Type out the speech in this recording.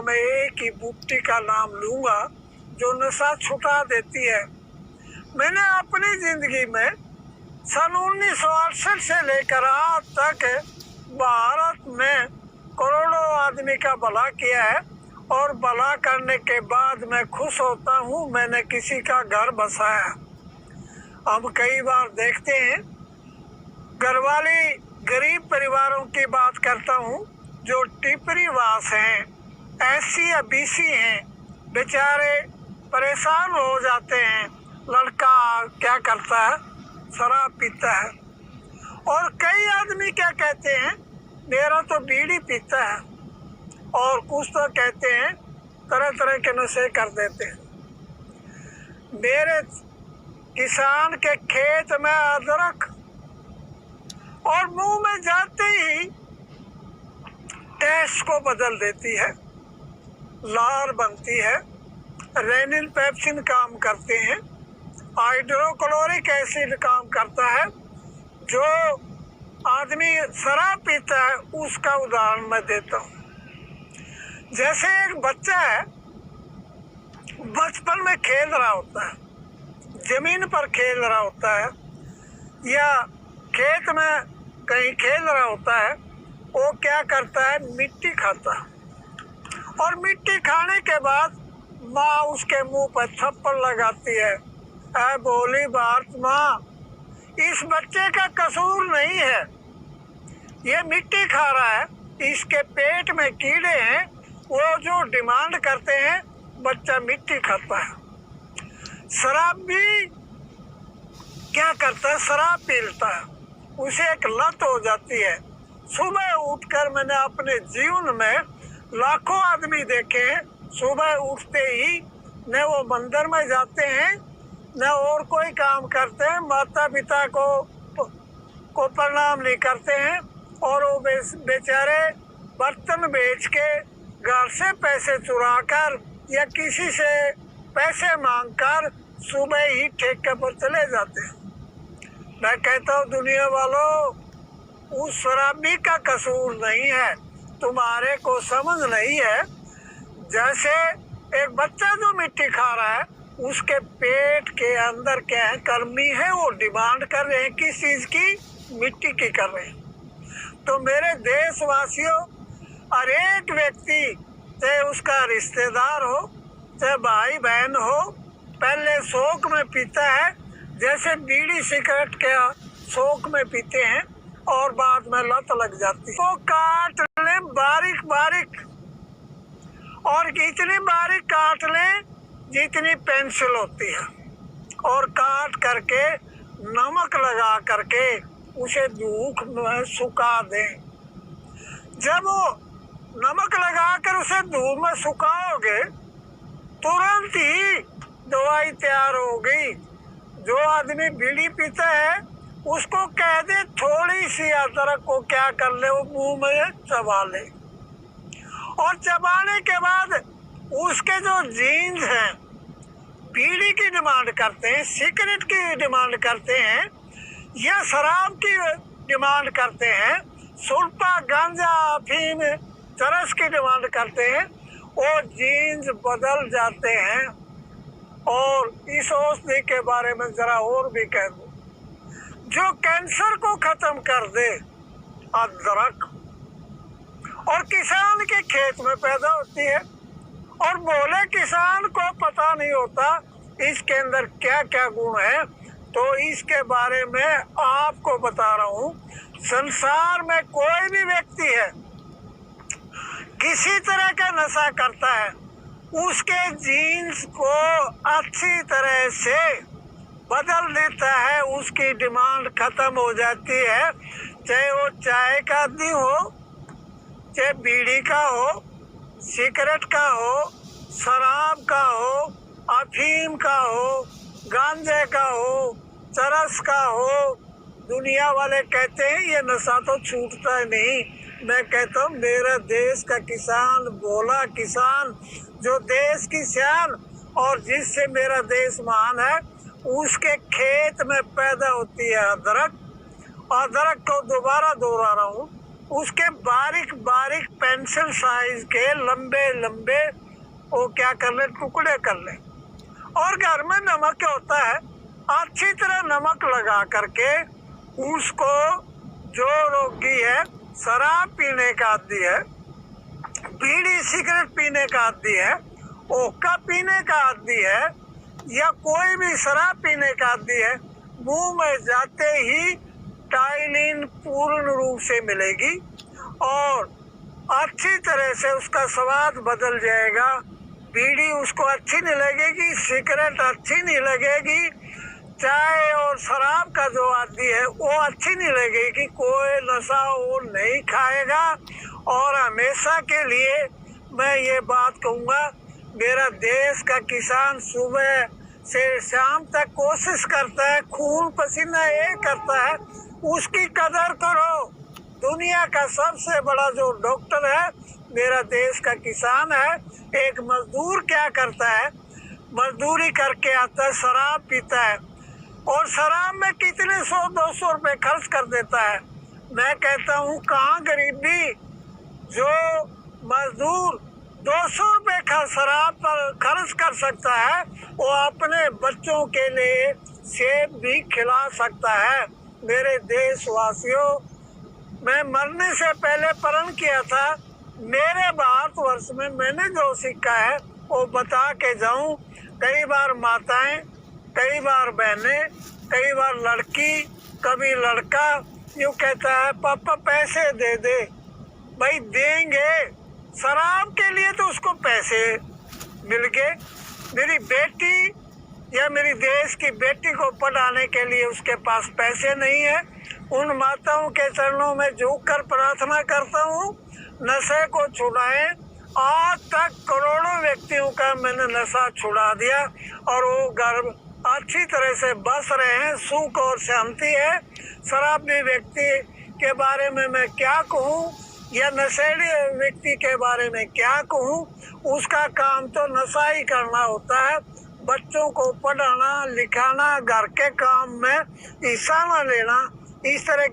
तो मैं एक ही बूटी का नाम लूंगा जो नशा छुटा देती है। मैंने अपनी जिंदगी में सन 1968 से लेकर आज तक भारत में करोड़ों आदमी का भला किया है और भला करने के बाद मैं खुश होता हूँ मैंने किसी का घर बसाया। अब कई बार देखते हैं घरवाली गरीब परिवारों की बात करता हूँ जो टिपरी वास हैं, SC या BC हैं, बेचारे परेशान हो जाते हैं। लड़का क्या करता है, शराब पीता है। और कई आदमी क्या कहते हैं, मेरा तो बीड़ी पीता है, और कुछ तो कहते हैं तरह तरह के नशे कर देते हैं। मेरे किसान के खेत में अदरक और मुंह में जाते ही टेस्ट को बदल देती है, लार बनती है, रेनिल पेप्सिन काम करते हैं, हाइड्रोक्लोरिक एसिड काम करता है। जो आदमी शराब पीता है उसका उदाहरण मैं देता हूँ। जैसे एक बच्चा है, बचपन में खेल रहा होता है, जमीन पर खेल रहा होता है या खेत में कहीं खेल रहा होता है, वो क्या करता है, मिट्टी खाता है। और मिट्टी खाने के बाद माँ उसके मुंह पर थप्पड़ लगाती है। ऐ बोली भारत माँ, इस बच्चे का कसूर नहीं है, ये मिट्टी खा रहा है, इसके पेट में कीड़े हैं, वो जो डिमांड करते हैं बच्चा मिट्टी खाता है। शराब भी क्या करता है, शराब पीता है, उसे एक लत हो जाती है। सुबह उठकर मैंने अपने जीवन में लाखों आदमी देखे हैं, सुबह उठते ही न वो मंदिर में जाते हैं न और कोई काम करते हैं, माता पिता को प्रणाम नहीं करते हैं, और वो बेचारे बर्तन बेच के घर से पैसे चुरा कर या किसी से पैसे मांगकर सुबह ही ठेके पर चले जाते हैं। मैं कहता हूँ दुनिया वालों, उस शराबी का कसूर नहीं है, तुम्हारे को समझ नहीं है। जैसे एक बच्चा जो मिट्टी खा रहा है, उसके पेट के अंदर क्या है, कर्मी है, वो डिमांड कर रहे हैं किस चीज की, मिट्टी की कर रहे हैं। तो मेरे देशवासियों, हर एक व्यक्ति, चाहे उसका रिश्तेदार हो चाहे भाई बहन हो, पहले शौक में पीता है, जैसे बीड़ी सिगरेट के शौक में पीते हैं और बाद में लत लग जाती है। वो काट ले बारीक बारीक, और इतनी बारीक काट ले जितनी पेंसिल होती है, और काट करके नमक लगा करके उसे धूप में सुखा दें। जब वो नमक लगाकर उसे धूप में सुखाओगे, तुरंत ही दवाई तैयार हो गई। जो आदमी बीड़ी पीता है उसको कह दे थोड़ी सी अदरक को क्या कर ले, वो मुंह में चबा ले, और चबाने के बाद उसके जो जीन्स हैं बीड़ी की डिमांड करते हैं, सिगरेट की डिमांड करते हैं या शराब की डिमांड करते हैं, सुल्फा गांजा अफीम चरस की डिमांड करते हैं, वो जीन्स बदल जाते हैं। और इस औषधि के बारे में जरा और भी कह दूं, जो कैंसर को खत्म कर दे, अदरक, और किसान के खेत में पैदा होती है, और बोले किसान को पता नहीं होता इसके अंदर क्या क्या गुण है। तो इसके बारे में आपको बता रहा हूँ, संसार में कोई भी व्यक्ति है किसी तरह का नशा करता है, उसके जीन्स को अच्छी तरह से बदल देता है, उसकी डिमांड खत्म हो जाती है। चाहे वो चाय का आदमी हो, चाहे बीड़ी का हो, सिगरेट का हो, शराब का हो, अफीम का हो, गांजे का हो, चरस का हो। दुनिया वाले कहते हैं ये नशा तो छूटता है नहीं। मैं कहता हूँ मेरा देश का किसान, भोला किसान, जो देश की शान और जिससे मेरा देश महान है, उसके खेत में पैदा होती है अदरक। अदरक को दोबारा दोहरा रहा हूँ, उसके बारीक बारीक पेंसिल साइज के लंबे लंबे वो क्या कर ले, टुकड़े कर ले। और घर में नमक क्या होता है, अच्छी तरह नमक लगा करके उसको, जो रोगी है, शराब पीने का आदी है, बीड़ी सिगरेट पीने का आदी है, ओका पीने का आदी है, या कोई भी शराब पीने का आदी है, मुंह में जाते ही टाइलिन पूर्ण रूप से मिलेगी और अच्छी तरह से उसका स्वाद बदल जाएगा। बीड़ी उसको अच्छी नहीं लगेगी, सिगरेट अच्छी नहीं लगेगी, चाय और शराब का जो आदी है वो अच्छी नहीं लगेगी, कोई नशा वो नहीं खाएगा। और हमेशा के लिए मैं ये बात कहूँगा, मेरा देश का किसान सुबह से शाम तक कोशिश करता है, खून पसीना ये करता है, उसकी कदर करो। दुनिया का सबसे बड़ा जो डॉक्टर है मेरा देश का किसान है। एक मजदूर क्या करता है, मजदूरी करके आता है, शराब पीता है और शराब में कितने 100-200 रुपए खर्च कर देता है। मैं कहता हूँ कहाँ गरीबी, जो मजदूर 200 रुपए का शराब पर खर्च कर सकता है वो अपने बच्चों के लिए सेब भी खिला सकता है। मेरे देशवासियों, मैं मरने से पहले प्रण किया था, मेरे भारतवर्ष में मैंने जो सीखा है वो बता के जाऊं। कई बार माताएं, कई बार बहनें, कई बार लड़की, कभी लड़का यूँ कहता है पापा पैसे दे दे। भाई देंगे, शराब के लिए तो उसको पैसे मिल गए। मेरी बेटी या मेरी देश की बेटी को पढ़ाने के लिए उसके पास पैसे नहीं है। उन माताओं के चरणों में झुककर प्रार्थना करता हूँ, नशे को छुड़ाएं। आज तक करोड़ों व्यक्तियों का मैंने नशा छुड़ा दिया और वो घर अच्छी तरह से बस रहे हैं, सुख और शांति है। शराबी व्यक्ति के बारे में मैं क्या कहूँ या नशेड़ी व्यक्ति के बारे में क्या कहूँ, उसका काम तो नशा ही करना होता है। बच्चों को पढ़ाना लिखाना, घर के काम में हिस्सा न लेना, इस तरह